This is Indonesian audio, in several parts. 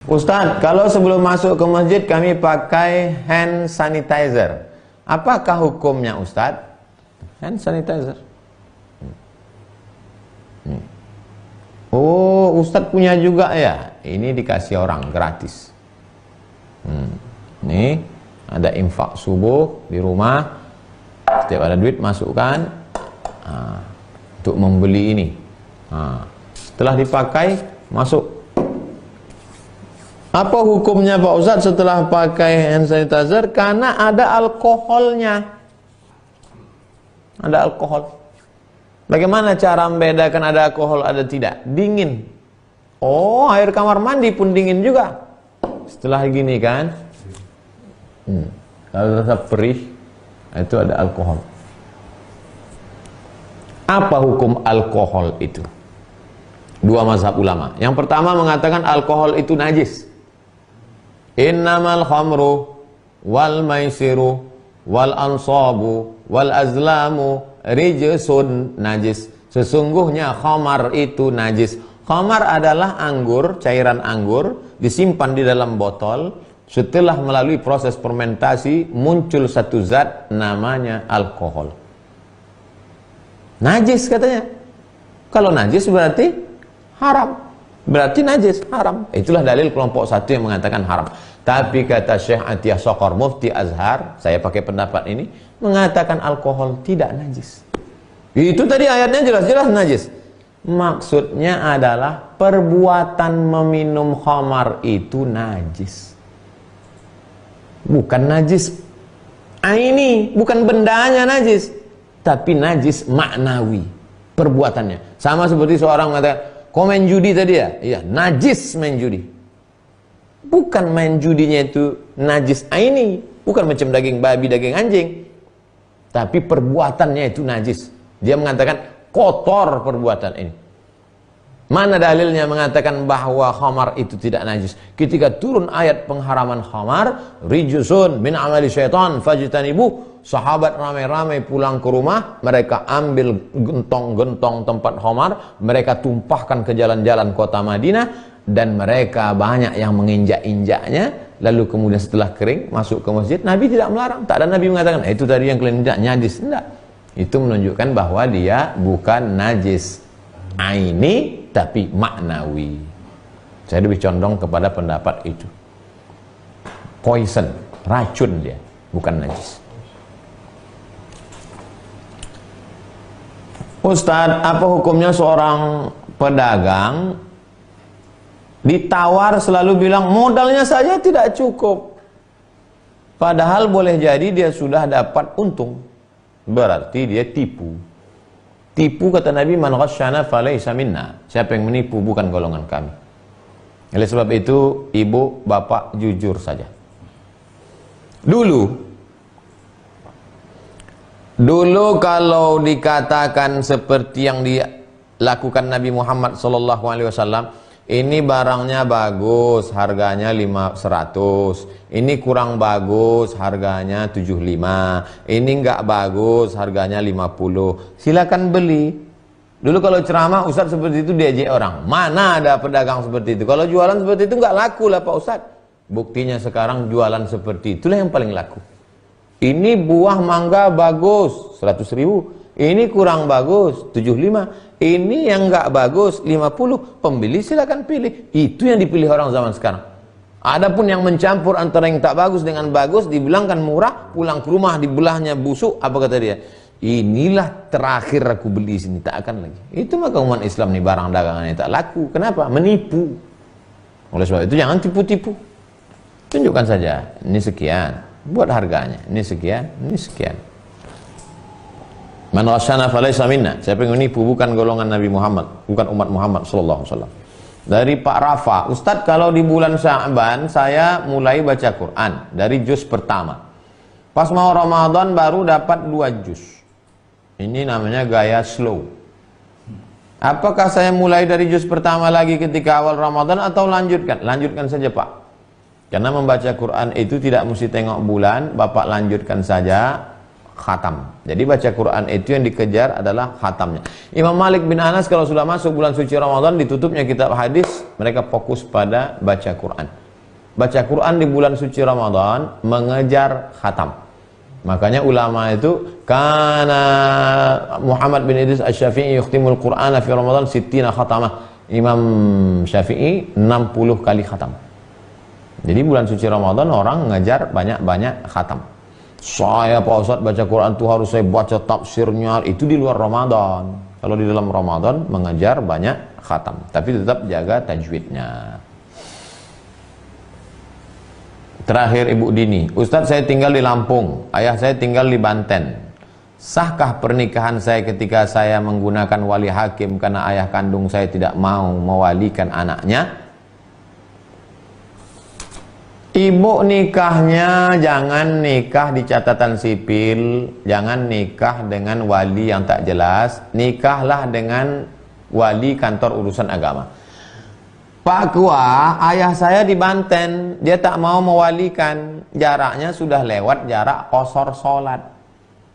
Ustadz, kalau sebelum masuk ke masjid kami pakai hand sanitizer, apakah hukumnya Ustadz? Hand sanitizer. Oh, Ustadz punya juga ya? Ini dikasih orang gratis. Nih, ada infak subuh di rumah. Setiap ada duit masukkan untuk membeli ini. Setelah dipakai, masuk. Apa hukumnya Pak Ustadz setelah pakai hand sanitizer? Karena ada alkoholnya. Ada alkohol. Bagaimana cara membedakan ada alkohol ada tidak? Dingin. Oh, air kamar mandi pun dingin juga. Setelah gini kan, kalau rasa perih, itu ada alkohol. Apa hukum alkohol itu? Dua mazhab ulama. Yang pertama mengatakan alkohol itu najis. Innamal khamru wal maisiru wal ansabu wal azlamu rijsun, najis. Sesungguhnya khamar itu najis. Khamar adalah anggur, cairan anggur disimpan di dalam botol. Setelah melalui proses fermentasi muncul satu zat namanya alkohol. Najis katanya. Kalau najis berarti haram. Berarti najis, haram. Itulah dalil kelompok satu yang mengatakan haram. Tapi kata Syekh Atiyah Sokor, Mufti Azhar, saya pakai pendapat ini, mengatakan alkohol tidak najis. Itu tadi ayatnya jelas-jelas najis. Maksudnya adalah perbuatan meminum khamar itu najis. Bukan najis aini, bukan bendanya najis, tapi najis maknawi, perbuatannya. Sama seperti seorang mengatakan, kau main judi tadi ya? Iya, najis main judi. Bukan main judinya itu najis aini, bukan macam daging babi, daging anjing, tapi perbuatannya itu najis. Dia mengatakan kotor perbuatan ini. Mana dalilnya mengatakan bahwa khamar itu tidak najis? Ketika turun ayat pengharaman khamar, rijsun min amali syaitan fajtanibu, sahabat ramai-ramai pulang ke rumah, mereka ambil gentong-gentong tempat khamar, mereka tumpahkan ke jalan-jalan kota Madinah, dan mereka banyak yang menginjak-injaknya. Lalu kemudian setelah kering masuk ke masjid, Nabi tidak melarang. Tak ada Nabi mengatakan itu tadi yang kalian tidak najis. Tidak. Itu menunjukkan bahwa dia bukan najis aini, tapi maknawi. Saya lebih condong kepada pendapat itu. Poison, racun dia, bukan najis. Ustadz, apa hukumnya seorang pedagang ditawar selalu bilang modalnya saja tidak cukup, padahal boleh jadi dia sudah dapat untung? Berarti dia tipu. Tipu kata Nabi, man ghasyana falaysa minna. Siapa yang menipu bukan golongan kami. Oleh sebab itu, ibu, bapak jujur saja. Dulu kalau dikatakan seperti yang dilakukan Nabi Muhammad SAW, ini barangnya bagus, harganya 100. Ini kurang bagus, harganya 75. Ini enggak bagus, harganya 50. Silakan beli. Dulu kalau ceramah Ustadz seperti itu diajak orang. Mana ada pedagang seperti itu? Kalau jualan seperti itu enggak laku lah Pak Ustadz. Buktinya sekarang jualan seperti itulah yang paling laku. Ini buah mangga bagus, 100.000. Ini kurang bagus, 75. Ini yang enggak bagus, 50. Pembeli silakan pilih. Itu yang dipilih orang zaman sekarang. Adapun yang mencampur antara yang tak bagus dengan bagus, dibilangkan murah, pulang ke rumah dibelahnya busuk, apa kata dia? Inilah terakhir aku beli sini, tak akan lagi. Itu maka umat Islam nih barang dagangannya tak laku. Kenapa? Menipu. Oleh sebab itu jangan tipu-tipu. Tunjukkan saja, ini sekian, buat harganya, ini sekian, ini sekian. Man ghasyana falaysa minna. Siapa yang menipu bukan golongan Nabi Muhammad, bukan umat Muhammad sallallahu alaihi wasallam. Dari Pak Rafa, Ustadz, kalau di bulan Sya'ban saya mulai baca Quran dari juz pertama. Pas mau Ramadan baru dapat 2 juz. Ini namanya gaya slow. Apakah saya mulai dari juz pertama lagi ketika awal Ramadan atau lanjutkan? Lanjutkan saja Pak. Karena membaca Quran itu tidak mesti tengok bulan, Bapak lanjutkan saja. khatam. Jadi baca Quran itu yang dikejar adalah khatamnya. Imam Malik bin Anas kalau sudah masuk bulan suci Ramadan, ditutupnya kitab hadis, mereka fokus pada baca Quran. Baca Quran di bulan suci Ramadan mengejar khatam. Makanya ulama itu, karena Muhammad bin Idris Asy-Syafi'i yukhtimul Qur'ana fi Ramadan 60 khatamah. Imam Syafi'i 60 kali khatam. Jadi bulan suci Ramadan orang ngejar banyak-banyak khatam. Saya Pak Ustadz baca Quran itu harus saya baca tafsirnya, itu di luar Ramadan. Kalau di dalam Ramadan mengejar banyak khatam, tapi tetap jaga tajwidnya. Terakhir Ibu Dini, Ustadz saya tinggal di Lampung, ayah saya tinggal di Banten. Sahkah pernikahan saya ketika saya menggunakan wali hakim karena ayah kandung saya tidak mau mewalikan anaknya? Ibu nikahnya jangan nikah di catatan sipil, jangan nikah dengan wali yang tak jelas, nikahlah dengan wali kantor urusan agama. Pak Kua, ayah saya di Banten, dia tak mau mewalikan, jaraknya sudah lewat jarak qasar sholat.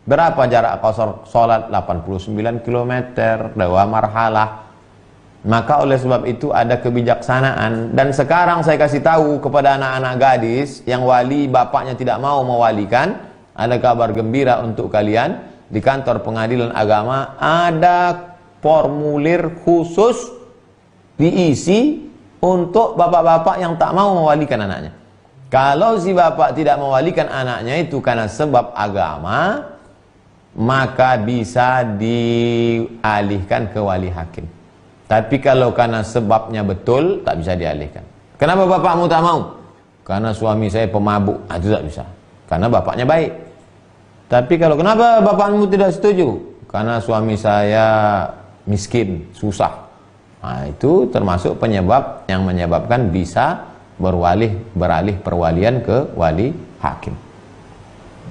Berapa jarak qasar sholat? 89 km, 2 marhalah. Maka oleh sebab itu ada kebijaksanaan. Dan sekarang saya kasih tahu kepada anak-anak gadis yang wali bapaknya tidak mau mewalikan, ada kabar gembira untuk kalian. Di kantor pengadilan agama ada formulir khusus diisi untuk bapak-bapak yang tak mau mewalikan anaknya. Kalau si bapak tidak mewalikan anaknya itu karena sebab agama, maka bisa dialihkan ke wali hakim. Tapi kalau karena sebabnya betul, tak bisa dialihkan. Kenapa bapakmu tak mau? Karena suami saya pemabuk. Itu tak bisa. Karena bapaknya baik. Tapi kalau kenapa bapakmu tidak setuju? Karena suami saya miskin, susah. Nah, itu termasuk penyebab yang menyebabkan bisa beralih perwalian ke wali hakim.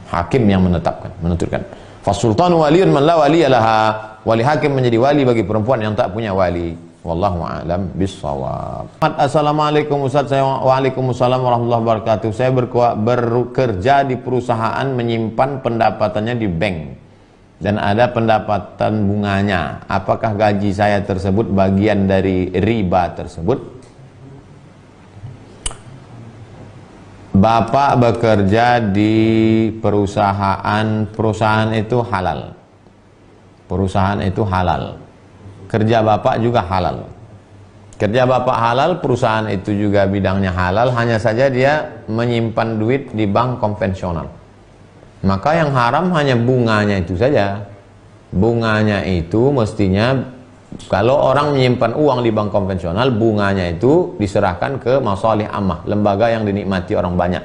Hakim yang menentukan. Fasultanu waliyun man la waliyalaha. Wali hakim menjadi wali bagi perempuan yang tak punya wali. Wallahu a'lam bissawab. Assalamualaikum Ustaz. Waalaikumsalam warahmatullahi wabarakatuh. Saya bekerja di perusahaan menyimpan pendapatannya di bank dan ada pendapatan bunganya. Apakah gaji saya tersebut bagian dari riba tersebut? Bapak bekerja di perusahaan itu halal. Perusahaan itu halal. Kerja bapak juga halal. Kerja bapak halal, perusahaan itu juga bidangnya halal, hanya saja dia menyimpan duit di bank konvensional. Maka yang haram hanya bunganya itu saja. Bunganya itu mestinya, kalau orang menyimpan uang di bank konvensional, bunganya itu diserahkan ke Masalih Ammah, lembaga yang dinikmati orang banyak.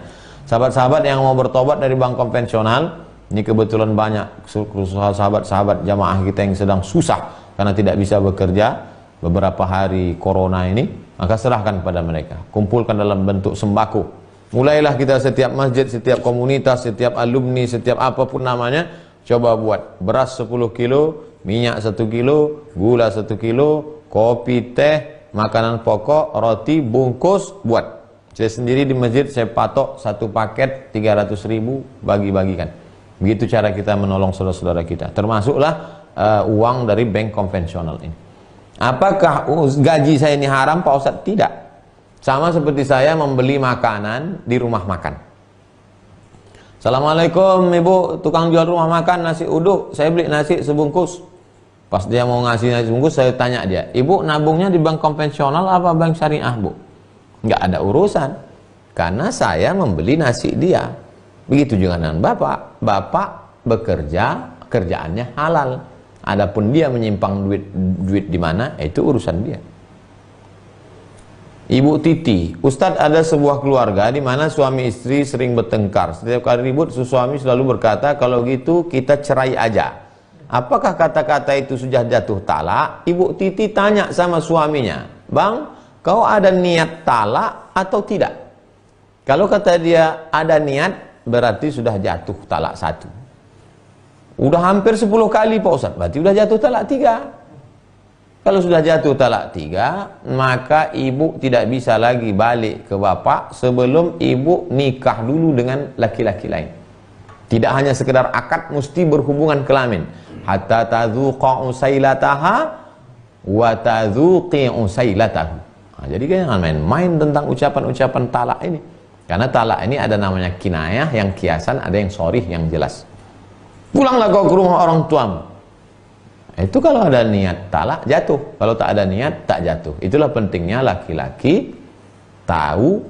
Sahabat-sahabat yang mau bertobat dari bank konvensional, ini kebetulan banyak sahabat-sahabat jamaah kita yang sedang susah karena tidak bisa bekerja beberapa hari corona ini, maka serahkan kepada mereka, kumpulkan dalam bentuk sembako. Mulailah kita setiap masjid, setiap komunitas, setiap alumni, setiap apapun namanya, coba buat beras 10 kilo, minyak 1 kilo, gula 1 kilo, kopi, teh, makanan pokok, roti, bungkus, buat. Saya sendiri di masjid saya patok 1 paket 300.000 bagi-bagikan. Begitu cara kita menolong saudara-saudara kita. Termasuklah uang dari bank konvensional ini. Apakah gaji saya ini haram Pak Ustadz? Tidak. Sama seperti saya membeli makanan di rumah makan. Assalamualaikum Ibu, tukang jual rumah makan nasi uduk. Saya beli nasi sebungkus. Pas dia mau ngasih nasi sebungkus, saya tanya dia, Ibu nabungnya di bank konvensional apa bank syariah Bu? Nggak ada urusan. Karena saya membeli nasi dia. Begitu juga dengan bapak. Bapak bekerja, kerjaannya halal. Adapun dia menyimpang duit di mana, itu urusan dia. Ibu Titi, Ustadz, ada sebuah keluarga di mana suami istri sering bertengkar. Setiap kali ribut, suami selalu berkata, kalau gitu kita cerai aja. Apakah kata-kata itu sudah jatuh talak? Ibu Titi tanya sama suaminya, Bang, kau ada niat talak atau tidak? Kalau kata dia ada niat, berarti sudah jatuh talak 1. Udah hampir 10 kali Pak Ustadz, berarti sudah jatuh talak 3. Kalau sudah jatuh talak 3, maka ibu tidak bisa lagi balik ke bapak sebelum ibu nikah dulu dengan laki-laki lain. Tidak hanya sekedar akad, mesti berhubungan kelamin. Hatta tadzuqa usailataha wa tadzuqi usailatahu. Nah, jadi jangan main-main tentang ucapan-ucapan talak ini. Karena talak ini ada namanya kinayah, yang kiasan, ada yang sharih, yang jelas. Pulanglah kau ke rumah orang tuamu. Itu kalau ada niat talak, jatuh. Kalau tak ada niat, tak jatuh. Itulah pentingnya laki-laki tahu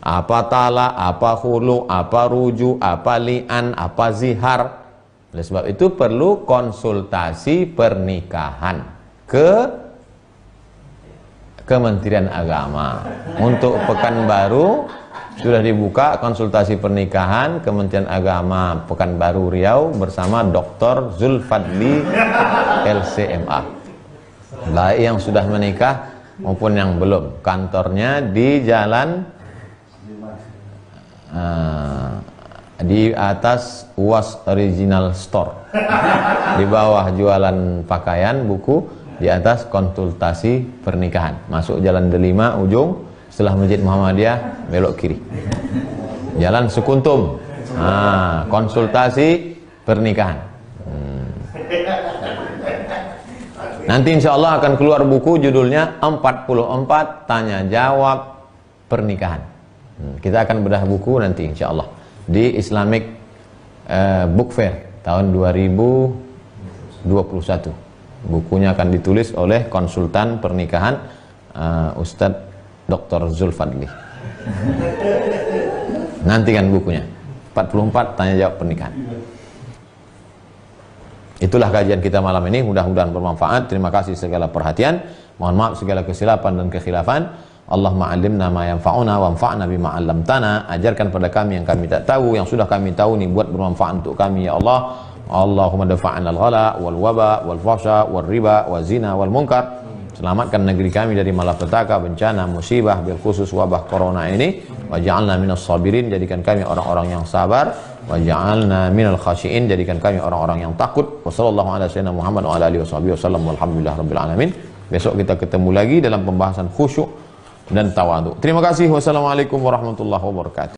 apa talak, apa khulu, apa ruju, apa li'an, apa zihar. Oleh sebab itu perlu konsultasi pernikahan ke Kementerian Agama. Untuk Pekanbaru sudah dibuka konsultasi pernikahan Kementerian Agama Pekanbaru Riau bersama Dr. Zulfadli LCMA. Baik yang sudah menikah maupun yang belum. Kantornya di jalan di atas UAS Original Store. Di bawah jualan pakaian, buku, di atas konsultasi pernikahan. Masuk jalan Delima ujung, setelah Masjid Muhammadiyah belok kiri. Jalan Sukuntum. Konsultasi pernikahan. Nanti insya Allah akan keluar buku judulnya 44 Tanya Jawab Pernikahan. Kita akan bedah buku nanti insya Allah di Islamic Book Fair tahun 2021. Bukunya akan ditulis oleh konsultan pernikahan Ustadz Dr. Zulfadli. Nantikan bukunya 44 Tanya Jawab Pernikahan. Itulah kajian kita malam ini, mudah-mudahan bermanfaat. Terima kasih segala perhatian. Mohon maaf segala kesilapan dan kekhilafan. Allahumma 'allimna ma yanfa'una wanfa'na bima 'allamtana. Ajarkan pada kami yang kami tak tahu, yang sudah kami tahu ni buat bermanfaat untuk kami ya Allah. Allahumma dafa'na al-ghala wal waba wal fahsya wal riba wal zina wal munkar. Selamatkan negeri kami dari malapetaka, bencana, musibah, bil khusus wabah corona ini. Waj'alna minas sabirin, jadikan kami orang-orang yang sabar. Waj'alna minal khashiin, jadikan kami orang-orang yang takut. Wassallallahu ala sayyidina Muhammad wa ala alihi wasallam walhamdulillah rabbil alamin. Besok kita ketemu lagi dalam pembahasan khusyuk dan tawadhu. Terima kasih. Wassalamualaikum warahmatullahi wabarakatuh.